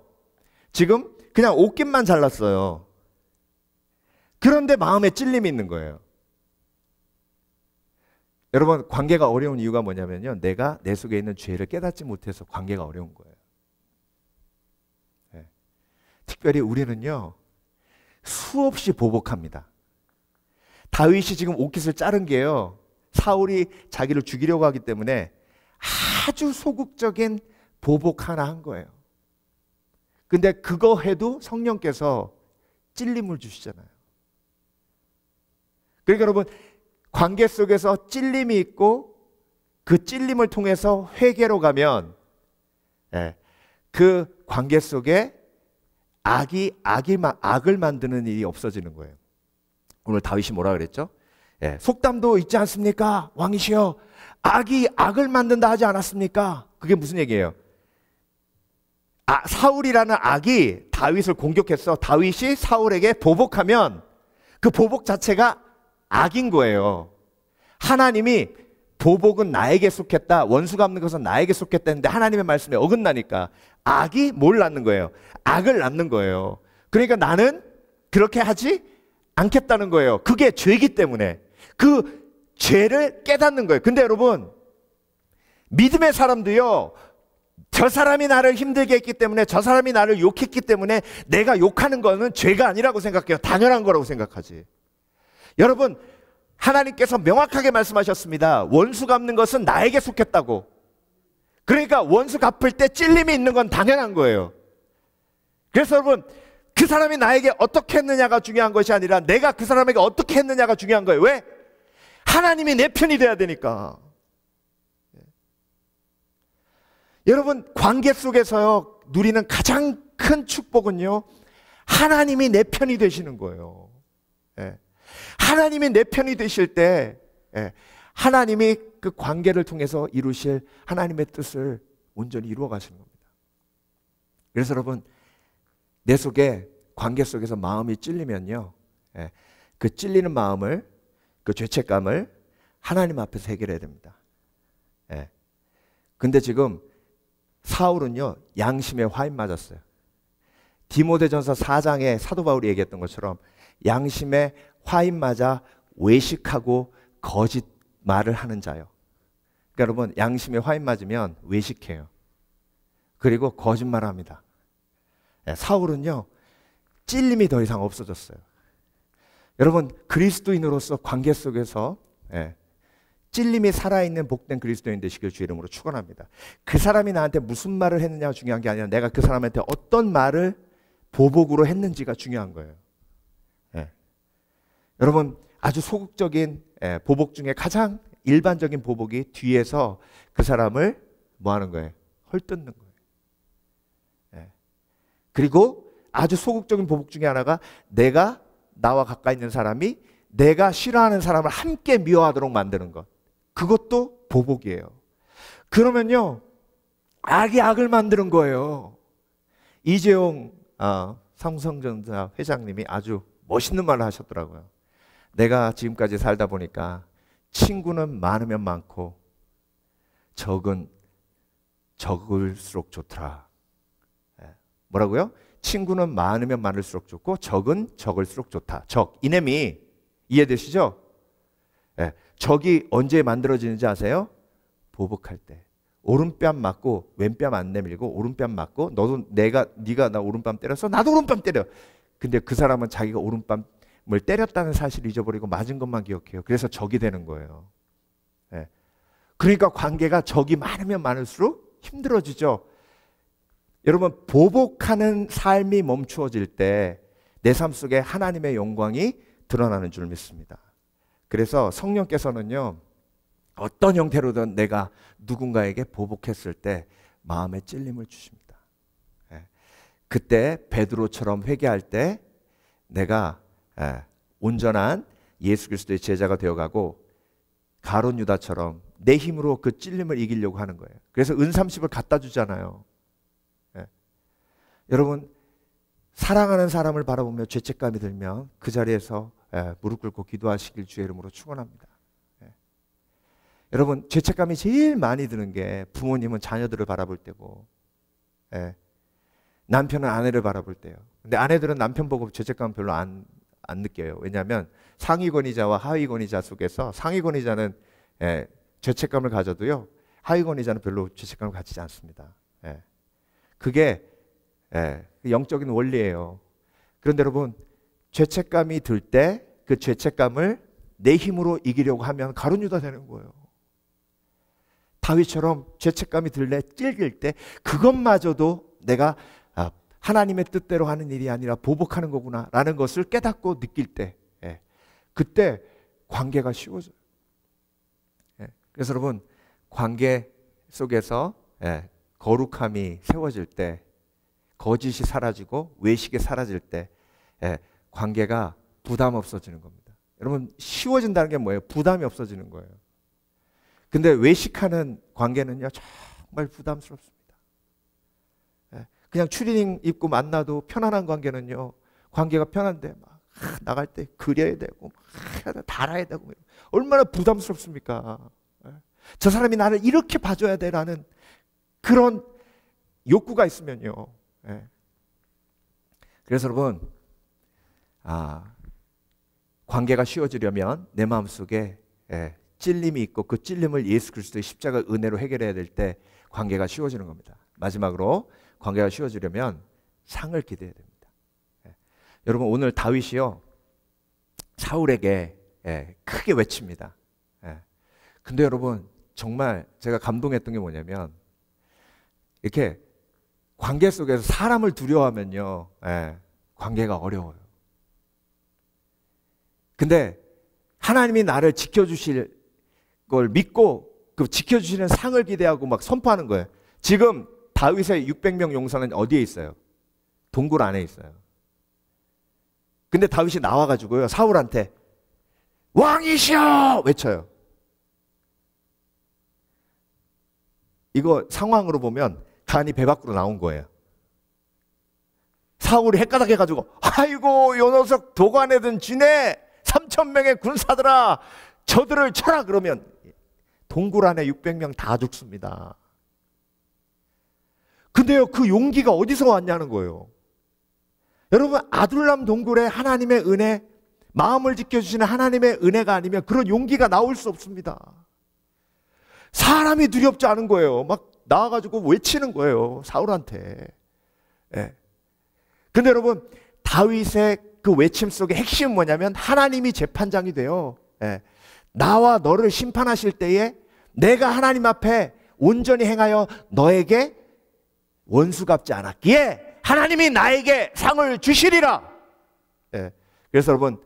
지금 그냥 옷깃만 잘랐어요. 그런데 마음에 찔림이 있는 거예요. 여러분, 관계가 어려운 이유가 뭐냐면요, 내가 내 속에 있는 죄를 깨닫지 못해서 관계가 어려운 거예요. 특별히 우리는요 수없이 보복합니다. 다윗이 지금 옷깃을 자른 게요, 사울이 자기를 죽이려고 하기 때문에 아주 소극적인 보복 하나 한 거예요. 근데 그거 해도 성령께서 찔림을 주시잖아요. 그러니까 여러분, 관계 속에서 찔림이 있고 그 찔림을 통해서 회개로 가면 그 관계 속에 악을 만드는 일이 없어지는 거예요. 오늘 다윗이 뭐라 그랬죠? 속담도 있지 않습니까? 왕이시여, 악이 악을 만든다 하지 않았습니까? 그게 무슨 얘기예요? 사울이라는 악이 다윗을 공격했어. 다윗이 사울에게 보복하면 그 보복 자체가 악인 거예요. 하나님이 보복은 나에게 속했다, 원수 갚는 것은 나에게 속했다 했는데 하나님의 말씀에 어긋나니까 악이 뭘 낳는 거예요? 악을 낳는 거예요. 그러니까 나는 그렇게 하지 않겠다는 거예요. 그게 죄이기 때문에 그 죄를 깨닫는 거예요. 근데 여러분, 믿음의 사람도요, 저 사람이 나를 힘들게 했기 때문에, 저 사람이 나를 욕했기 때문에 내가 욕하는 거는 죄가 아니라고 생각해요. 당연한 거라고 생각하지. 여러분, 하나님께서 명확하게 말씀하셨습니다. 원수 갚는 것은 나에게 속했다고. 그러니까 원수 갚을 때 찔림이 있는 건 당연한 거예요. 그래서 여러분, 그 사람이 나에게 어떻게 했느냐가 중요한 것이 아니라 내가 그 사람에게 어떻게 했느냐가 중요한 거예요. 왜? 하나님이 내 편이 돼야 되니까. 여러분, 관계 속에서요 누리는 가장 큰 축복은요, 하나님이 내 편이 되시는 거예요. 하나님이 내 편이 되실 때 하나님이 그 관계를 통해서 이루실 하나님의 뜻을 온전히 이루어 가시는 겁니다. 그래서 여러분, 내 속에 관계 속에서 마음이 찔리면요, 그 찔리는 마음을, 그 죄책감을 하나님 앞에서 해결해야 됩니다. 근데 지금 사울은요 양심에 화인 맞았어요. 디모데전서 4장에 사도 바울이 얘기했던 것처럼 양심에 화인 맞아 외식하고 거짓말을 하는 자요. 그러니까 여러분, 양심에 화인 맞으면 외식해요. 그리고 거짓말을 합니다. 사울은요 찔림이 더 이상 없어졌어요. 여러분, 그리스도인으로서 관계 속에서 찔림이 살아있는 복된 그리스도인 되시길 주의 이름으로 축원합니다. 그 사람이 나한테 무슨 말을 했느냐가 중요한 게 아니라 내가 그 사람한테 어떤 말을 보복으로 했는지가 중요한 거예요. 여러분, 아주 소극적인 보복 중에 가장 일반적인 보복이 뒤에서 그 사람을 뭐 하는 거예요? 헐뜯는 거예요. 그리고 아주 소극적인 보복 중에 하나가 내가 나와 가까이 있는 사람이 내가 싫어하는 사람을 함께 미워하도록 만드는 것. 그것도 보복이에요. 그러면요 악이 악을 만드는 거예요. 이재용 삼성전자 회장님이 아주 멋있는 말을 하셨더라고요. 내가 지금까지 살다 보니까 친구는 많으면 많고 적은 적을수록 좋더라. 뭐라고요? 친구는 많으면 많을수록 좋고 적은 적을수록 좋다. 적, 이nem이 이해되시죠? 예, 적이 언제 만들어지는지 아세요? 보복할 때. 오른뺨 맞고 왼뺨 안 내밀고 오른뺨 맞고 너도 네가 나 오른뺨 때려서 나도 오른뺨 때려. 근데 그 사람은 자기가 오른뺨을 때렸다는 사실을 잊어버리고 맞은 것만 기억해요. 그래서 적이 되는 거예요. 예. 그러니까 관계가 적이 많으면 많을수록 힘들어지죠. 여러분, 보복하는 삶이 멈추어질 때 내 삶 속에 하나님의 영광이 드러나는 줄 믿습니다. 그래서 성령께서는요, 어떤 형태로든 내가 누군가에게 보복했을 때 마음에 찔림을 주십니다. 그때 베드로처럼 회개할 때 내가 온전한 예수 그리스도의 제자가 되어가고 가룟 유다처럼 내 힘으로 그 찔림을 이기려고 하는 거예요. 그래서 은30을 갖다 주잖아요. 여러분, 사랑하는 사람을 바라보며 죄책감이 들면 그 자리에서 무릎 꿇고 기도하시길 주의 이름으로 축원합니다. 여러분, 죄책감이 제일 많이 드는 게 부모님은 자녀들을 바라볼 때고, 남편은 아내를 바라볼 때요. 근데 아내들은 남편 보고 죄책감 별로 안 느껴요. 왜냐하면 상위 권위자와 하위 권위자 속에서 상위 권위자는 죄책감을 가져도요, 하위 권위자는 별로 죄책감을 가지지 않습니다. 그게 영적인 원리예요. 그런데 여러분, 죄책감이 들 때 그 죄책감을 내 힘으로 이기려고 하면 가룟 유다 되는 거예요. 다윗처럼 죄책감이 들래 찔길 때 그것마저도 내가 하나님의 뜻대로 하는 일이 아니라 보복하는 거구나 라는 것을 깨닫고 느낄 때, 그때 관계가 쉬워져요. 그래서 여러분, 관계 속에서 거룩함이 세워질 때, 거짓이 사라지고 외식이 사라질 때 관계가 부담 없어지는 겁니다. 여러분, 쉬워진다는 게 뭐예요? 부담이 없어지는 거예요. 근데 외식하는 관계는요, 정말 부담스럽습니다. 그냥 추리닝 입고 만나도 편안한 관계는요, 관계가 편한데 막 나갈 때 그려야 되고 막 달아야 되고 얼마나 부담스럽습니까? 저 사람이 나를 이렇게 봐줘야 돼라는 그런 욕구가 있으면요. 그래서 여러분, 관계가 쉬워지려면 내 마음속에 찔림이 있고 그 찔림을 예수 그리스도의 십자가 은혜로 해결해야 될 때 관계가 쉬워지는 겁니다. 마지막으로 관계가 쉬워지려면 상을 기대해야 됩니다. 여러분, 오늘 다윗이요, 사울에게 크게 외칩니다. 근데 여러분, 정말 제가 감동했던 게 뭐냐면, 이렇게 관계 속에서 사람을 두려워하면요, 관계가 어려워요. 근데 하나님이 나를 지켜주실 걸 믿고 그 지켜주시는 상을 기대하고 막 선포하는 거예요. 지금 다윗의 600명 용사는 어디에 있어요? 동굴 안에 있어요. 근데 다윗이 나와가지고요, 사울한테 왕이시여 외쳐요. 이거 상황으로 보면 간이 배 밖으로 나온 거예요. 사울이 헷가닥해가지고, 아이고 요 녀석 도관에 든 쥐네, 3,000명의 군사들아 저들을 쳐라. 그러면 동굴 안에 600명 다 죽습니다. 근데요, 그 용기가 어디서 왔냐는 거예요. 여러분, 아둘람 동굴에 하나님의 은혜, 마음을 지켜주시는 하나님의 은혜가 아니면 그런 용기가 나올 수 없습니다. 사람이 두렵지 않은 거예요. 막 나와가지고 외치는 거예요, 사울한테. 근데 여러분, 다윗의 그 외침 속의 핵심은 뭐냐면 하나님이 재판장이 돼요. 나와 너를 심판하실 때에 내가 하나님 앞에 온전히 행하여 너에게 원수 갚지 않았기에 하나님이 나에게 상을 주시리라. 그래서 여러분,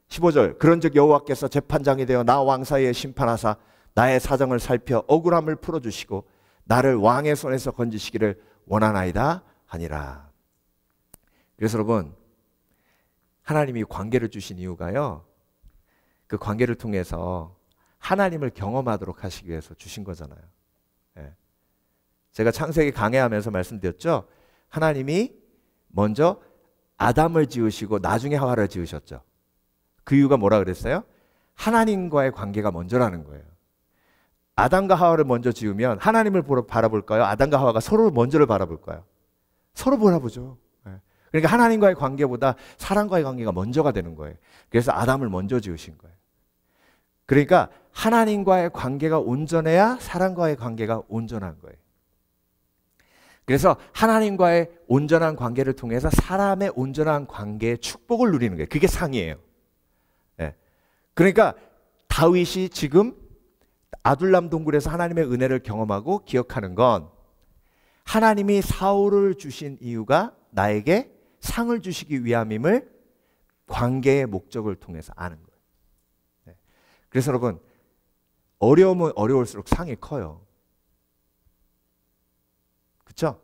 15절, 그런즉 여호와께서 재판장이 되어 나 왕 사이에 심판하사 나의 사정을 살펴 억울함을 풀어주시고 나를 왕의 손에서 건지시기를 원하나이다 하니라. 그래서 여러분, 하나님이 관계를 주신 이유가요, 그 관계를 통해서 하나님을 경험하도록 하시기 위해서 주신 거잖아요. 제가 창세기 강해하면서 말씀드렸죠. 하나님이 먼저 아담을 지으시고 나중에 하와를 지으셨죠. 그 이유가 뭐라 그랬어요? 하나님과의 관계가 먼저라는 거예요. 아담과 하와를 먼저 지으면 하나님을 바라볼까요? 아담과 하와가 서로 먼저를 바라볼까요? 서로 바라보죠. 그러니까 하나님과의 관계보다 사람과의 관계가 먼저가 되는 거예요. 그래서 아담을 먼저 지으신 거예요. 그러니까 하나님과의 관계가 온전해야 사람과의 관계가 온전한 거예요. 그래서 하나님과의 온전한 관계를 통해서 사람의 온전한 관계의 축복을 누리는 거예요. 그게 상이에요. 그러니까 다윗이 지금 아둘람 동굴에서 하나님의 은혜를 경험하고 기억하는 건 하나님이 사울을 주신 이유가 나에게 상을 주시기 위함임을 관계의 목적을 통해서 아는 거예요. 그래서 여러분, 어려우면 어려울수록 상이 커요. 그렇죠?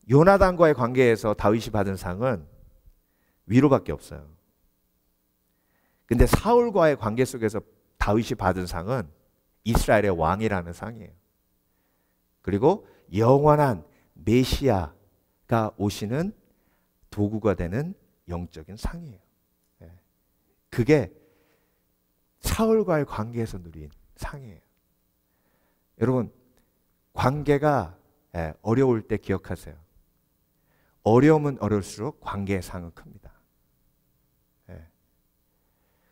요나단과의 관계에서 다윗이 받은 상은 위로밖에 없어요. 근데 사울과의 관계 속에서 다윗이 받은 상은 이스라엘의 왕이라는 상이에요. 그리고 영원한 메시아가 오시는 도구가 되는 영적인 상이에요. 그게 사울과의 관계에서 누린 상이에요. 여러분, 관계가 어려울 때 기억하세요. 어려우면 어려울수록 관계의 상은 큽니다.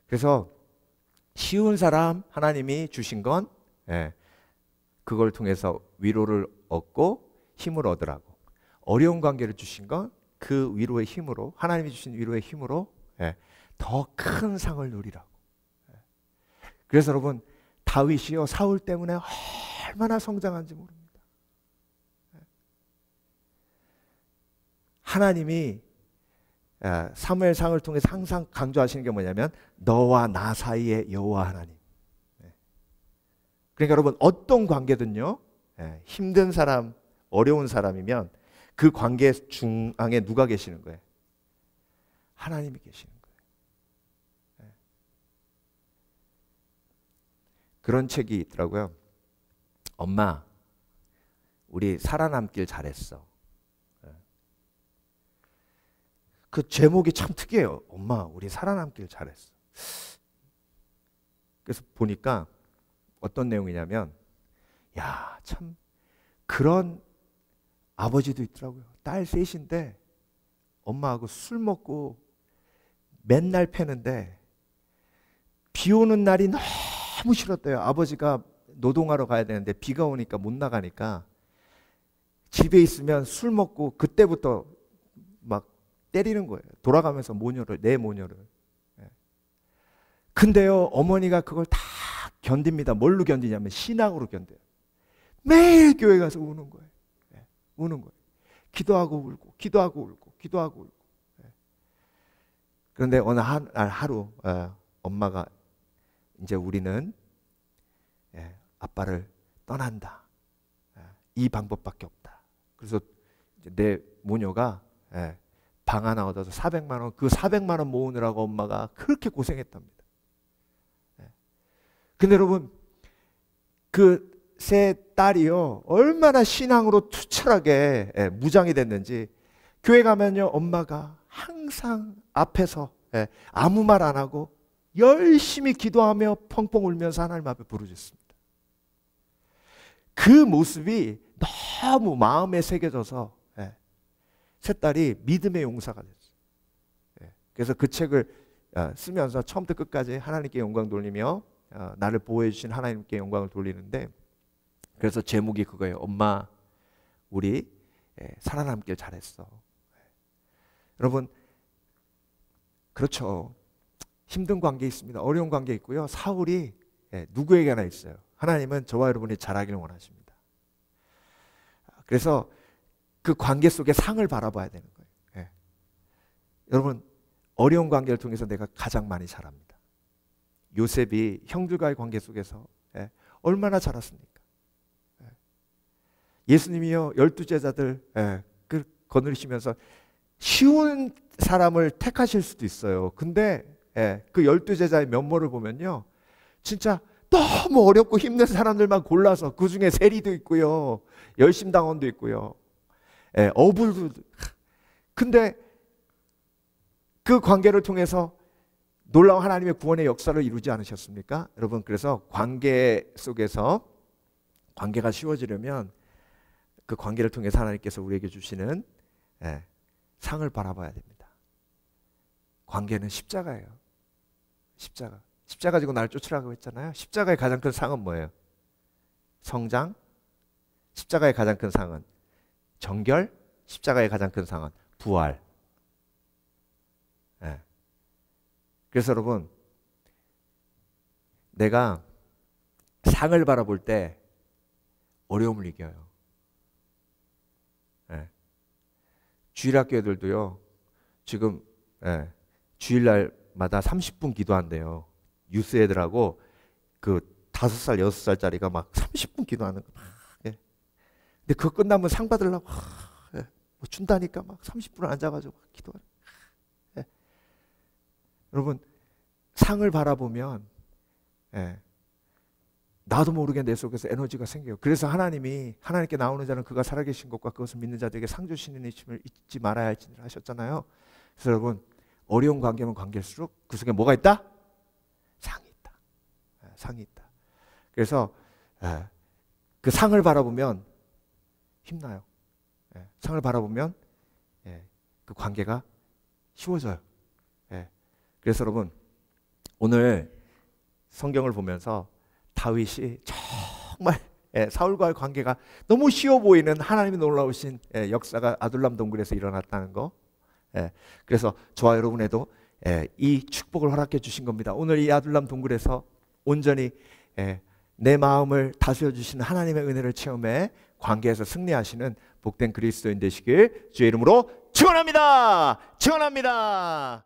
그래서 쉬운 사람 하나님이 주신 건 그걸 통해서 위로를 얻고 힘을 얻으라고. 어려운 관계를 주신 건 그 위로의 힘으로, 하나님이 주신 위로의 힘으로 더 큰 상을 누리라고. 그래서 여러분, 다윗이요 사울 때문에 얼마나 성장한지 모릅니다. 하나님이 사무엘상을 통해서 항상 강조하시는 게 뭐냐면 너와 나 사이의 여호와 하나님. 그러니까 여러분, 어떤 관계든요 힘든 사람, 어려운 사람이면 그 관계 중앙에 누가 계시는 거예요? 하나님이 계시는 거예요. 그런 책이 있더라고요. 엄마, 우리 살아남길 잘했어. 그 제목이 참 특이해요. 엄마, 우리 살아남길 잘했어. 그래서 보니까 어떤 내용이냐면, 야, 참 그런 아버지도 있더라고요. 딸 셋인데 엄마하고 술 먹고 맨날 패는데 비 오는 날이 너무 싫었대요. 아버지가 노동하러 가야 되는데 비가 오니까 못 나가니까 집에 있으면 술 먹고 그때부터 막 때리는 거예요. 돌아가면서 모녀를, 내 모녀를. 근데요, 어머니가 그걸 다 견딥니다. 뭘로 견디냐면 신앙으로 견뎌요. 매일 교회 가서 우는 거예요. 우는 거예요. 기도하고 울고, 기도하고 울고, 기도하고 울고. 그런데 어느 날 하루 엄마가 이제 우리는 아빠를 떠난다. 이 방법밖에 없다. 그래서 이제 내 모녀가 방 하나 얻어서 400만 원, 그 400만 원 모으느라고 엄마가 그렇게 고생했답니다. 근데 여러분, 그 세 딸이요 얼마나 신앙으로 투철하게 무장이 됐는지, 교회 가면요 엄마가 항상 앞에서 아무 말 안 하고 열심히 기도하며 펑펑 울면서 하나님 앞에 부르짖습니다. 그 모습이 너무 마음에 새겨져서 세 딸이 믿음의 용사가 됐어요. 그래서 그 책을 쓰면서 처음부터 끝까지 하나님께 영광 돌리며 나를 보호해 주신 하나님께 영광을 돌리는데, 그래서 제목이 그거예요. 엄마, 우리 살아남길 잘했어. 여러분, 그렇죠. 힘든 관계 있습니다. 어려운 관계 있고요. 사울이 누구에게나 있어요. 하나님은 저와 여러분이 잘하기를 원하십니다. 그래서 그 관계 속에 상을 바라봐야 되는 거예요. 여러분, 어려운 관계를 통해서 내가 가장 많이 자랍니다. 요셉이 형들과의 관계 속에서 얼마나 자랐습니까? 예수님이요 12제자들 거느리시면서 쉬운 사람을 택하실 수도 있어요. 근데 그 12제자의 면모를 보면요 진짜 너무 어렵고 힘든 사람들만 골라서, 그 중에 세리도 있고요 열심당원도 있고요 어불도. 근데 그 관계를 통해서 놀라운 하나님의 구원의 역사를 이루지 않으셨습니까? 여러분, 그래서 관계 속에서 관계가 쉬워지려면 그 관계를 통해서 하나님께서 우리에게 주시는 상을 바라봐야 됩니다. 관계는 십자가예요. 십자가 지고 나를 쫓으라고 했잖아요. 십자가의 가장 큰 상은 뭐예요? 성장. 십자가의 가장 큰 상은 정결. 십자가의 가장 큰 상은 부활. 그래서 여러분, 내가 상을 바라볼 때 어려움을 이겨요. 주일학교들도요, 지금 주일날마다 30분 기도한대요. 유스 애들하고 그 5살, 6살짜리가 막 30분 기도하는 거. 근데 그거 끝나면 상 받으려고 뭐 준다니까 막 30분을 앉아가지고 기도하는. 여러분, 상을 바라보면 나도 모르게 내 속에서 에너지가 생겨요. 그래서 하나님께 나오는 자는 그가 살아계신 것과 그것을 믿는 자들에게 상 주시는 이심을 잊지 말아야 할지니라 하셨잖아요. 그래서 여러분, 어려운 관계면 관계일수록 그 속에 뭐가 있다? 상이 있다. 상이 있다. 그래서 그 상을 바라보면 힘나요. 상을 바라보면 그 관계가 쉬워져요. 그래서 여러분, 오늘 성경을 보면서 다윗이 정말 사울과의 관계가 너무 쉬워 보이는 하나님의 놀라우신 역사가 아둘람 동굴에서 일어났다는 거. 그래서 저와 여러분에도 이 축복을 허락해 주신 겁니다. 오늘 이 아둘람 동굴에서 온전히 내 마음을 다스려 주시는 하나님의 은혜를 체험해 관계에서 승리하시는 복된 그리스도인 되시길 주의 이름으로 축원합니다. 축원합니다.